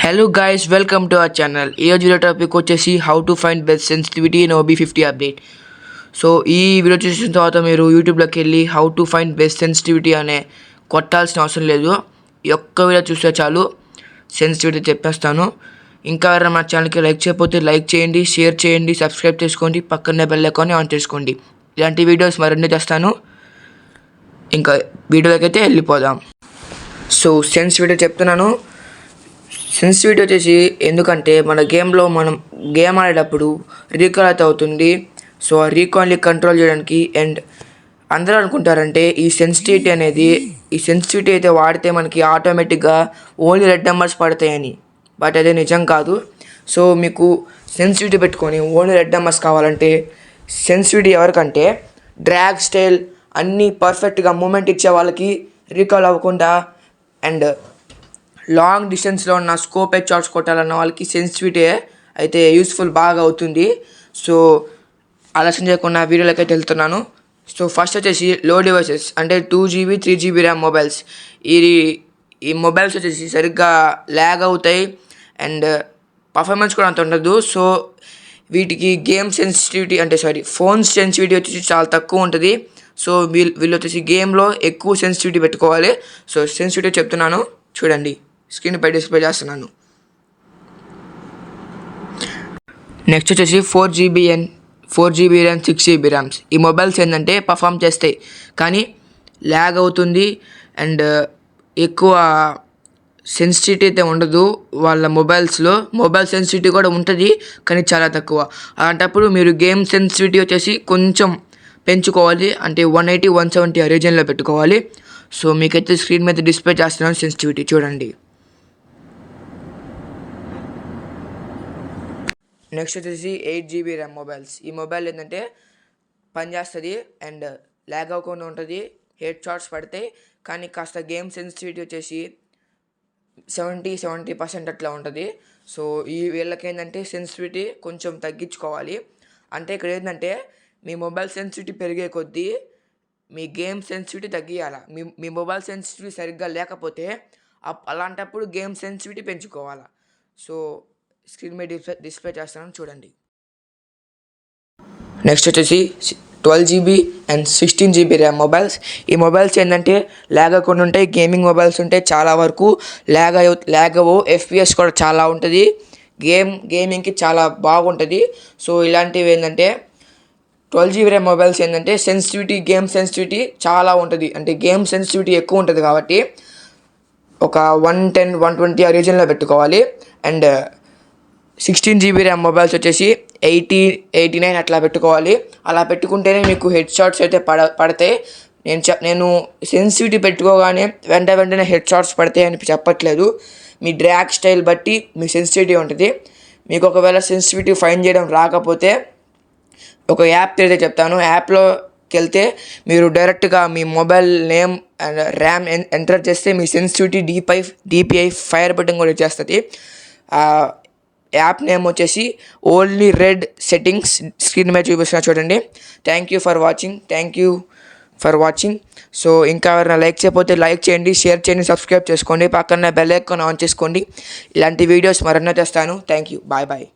Hello guys, welcome to our channel. ఈరోజు video topic వచ్చేసి how to find best sensitivity in OB50 update. So ఈ video చూసిన తర్వాత మీరు యూట్యూబ్లోకి వెళ్ళి how to find best sensitivity అనే కొట్టాల్సిన అవసరం లేదు. ఈ ఒక్క వీడియో చూస్తే చాలు సెన్సిటివిటీ చెప్పేస్తాను. ఇంకా ఎవరైనా మా ఛానల్కి లైక్ చేయకపోతే లైక్ చేయండి, షేర్ చేయండి, సబ్స్క్రైబ్ చేసుకోండి, పక్కనే బెల్ ఐకాన్ని ఆన్ చేసుకోండి. ఇలాంటి వీడియోస్ మరిన్ని చేస్తాను. ఇంకా వీడియోలోకి అయితే వెళ్ళిపోదాం. సో సెన్సిటివిటీ చెప్తున్నాను. సెన్సిటివిటీ వచ్చేసి ఎందుకంటే మన గేమ్లో మనం గేమ్ ఆడేటప్పుడు రీకాల్ అయితే అవుతుంది. సో ఆ రీకాల్ని కంట్రోల్ చేయడానికి అండ్ అందరూ అనుకుంటారంటే ఈ సెన్సిటివిటీ అయితే వాడితే మనకి ఆటోమేటిక్గా ఓన్లీ రెడ్ నెంబర్స్ పడతాయని. బట్ అదే నిజం కాదు. సో మీకు సెన్సిటివిటీ పెట్టుకొని ఓన్లీ రెడ్ నెంబర్స్ కావాలంటే సెన్సిటివిటీ ఎవరికంటే డ్రాగ్ స్టైల్ అన్నీ పర్ఫెక్ట్గా మూమెంట్ ఇచ్చే వాళ్ళకి రీకాల్ అవ్వకుండా అండ్ లాంగ్ డిస్టెన్స్లో ఉన్న స్కోప్ షాట్స్ కొట్టాలన్న వాళ్ళకి సెన్సిటివిటీ అయితే యూస్ఫుల్ బాగా అవుతుంది. సో ఆలస్యం చేయకుండా వీడియోలోకి అయితే వెళ్తున్నాను. సో ఫస్ట్ వచ్చేసి లో డివైసెస్ అంటే 2GB 3GB ర్యామ్ మొబైల్స్. ఈ మొబైల్స్ వచ్చేసి సరిగ్గా ల్యాగ్ అవుతాయి అండ్ పర్ఫార్మెన్స్ కూడా అంత ఉండదు. సో వీటికి గేమ్ సెన్సిటివిటీ ఫోన్ సెన్సిటివిటీ వచ్చేసి చాలా తక్కువ ఉంటుంది. సో వీళ్ళు వచ్చేసి గేమ్లో ఎక్కువ సెన్సిటివిటీ పెట్టుకోవాలి. సో సెన్సిటివిటీ చెప్తున్నాను చూడండి, స్క్రీన్ పై డిస్ప్లే చేస్తున్నాను. నెక్స్ట్ వచ్చేసి 4GB ర్యామ్ 6GB ర్యామ్స్. ఈ మొబైల్స్ ఏంటంటే పర్ఫామ్ చేస్తాయి కానీ ల్యాగ్ అవుతుంది అండ్ ఎక్కువ సెన్సిటివిటీ అయితే ఉండదు వాళ్ళ మొబైల్స్లో. మొబైల్ సెన్సిటివిటీ కూడా ఉంటుంది కానీ చాలా తక్కువ. అలాంటప్పుడు మీరు గేమ్ సెన్సిటివిటీ వచ్చేసి కొంచెం పెంచుకోవాలి, అంటే 180 170 ఆ రీజన్లో పెట్టుకోవాలి. సో మీకైతే స్క్రీన్ మీద డిస్ప్లే చేస్తున్నాను సెన్సిటివిటీ చూడండి. నెక్స్ట్ వచ్చేసి 8GB ర్యామ్ మొబైల్స్. ఈ మొబైల్ ఏంటంటే పనిచేస్తుంది అండ్ ల్యాగ్ అవ్వకుండా ఉంటుంది, హెడ్ షాట్స్ పడతాయి కానీ కాస్త గేమ్ సెన్సిటివిటీ వచ్చేసి 70% అట్లా ఉంటుంది. సో వీళ్ళకి ఏంటంటే సెన్సిటివిటీ కొంచెం తగ్గించుకోవాలి. అంటే ఇక్కడ ఏంటంటే మీ మొబైల్ సెన్సిటివిటీ పెరిగే కొద్దీ మీ గేమ్ సెన్సిటివిటీ తగ్గియాలి. మీ మొబైల్ సెన్సిటివిటీ సరిగ్గా లేకపోతే అలాంటప్పుడు గేమ్ సెన్సిటివిటీ పెంచుకోవాలి. సో స్క్రీన్ మీద డిస్ప్లే చేస్తాను చూడండి. నెక్స్ట్ వచ్చేసి 12GB and 16GB RAM mobiles. ఈ మొబైల్స్ ఏంటంటే ల్యాగ్ అవ్వకుండా ఉంటాయి. గేమింగ్ మొబైల్స్ ఉంటాయి, చాలా వరకు ల్యాగ్ అవ్వవు. FPS కూడా చాలా ఉంటుంది, గేమింగ్కి చాలా బాగుంటుంది. సో ఇలాంటివి ఏంటంటే 12GB ర్యామ్ మొబైల్స్ ఏంటంటే గేమ్ సెన్సిటివిటీ చాలా ఉంటుంది, అంటే గేమ్ సెన్సిటివిటీ ఎక్కువ ఉంటుంది కాబట్టి ఒక 110 120 ఆ రీజన్లో పెట్టుకోవాలి. అండ్ 16GB ర్యామ్ మొబైల్స్ వచ్చేసి 80 89 అట్లా పెట్టుకోవాలి. అలా పెట్టుకుంటేనే మీకు హెడ్ షాట్స్ అయితే పడతాయి. నేను సెన్సిటివిటీ పెట్టుకోగానే వెంటనే హెడ్ షాట్స్ పడతాయి అని చెప్పట్లేదు. మీ డ్రాగ్ స్టైల్ బట్టి మీ సెన్సిటివిటీ ఉంటుంది. మీకు ఒకవేళ సెన్సిటివిటీ ఫైండ్ చేయడం రాకపోతే ఒక యాప్ అయితే చెప్తాను. యాప్లోకి వెళ్తే మీరు డైరెక్ట్గా మీ mobile name and RAM enter చేస్తే మీ సెన్సిటివిటీ DPI ఫైర్ బటన్ కూడా వచ్చేస్తుంది. యాప్ నేమ్ వచ్చేసి ఓన్లీ రెడ్ సెట్టింగ్స్. స్క్రీన్ మీద చూపిస్తున్నా చూడండి. Thank you for watching. So ఇంకా ఎవరైనా లైక్ చేయకపోతే లైక్ చేయండి, షేర్ చేయండి, సబ్స్క్రైబ్ చేసుకోండి, పక్కన బెల్ ఐకాన్ ఆన్ చేసుకోండి. ఇలాంటి వీడియోస్ మరెన్నో తెస్తాను. Thank you, bye.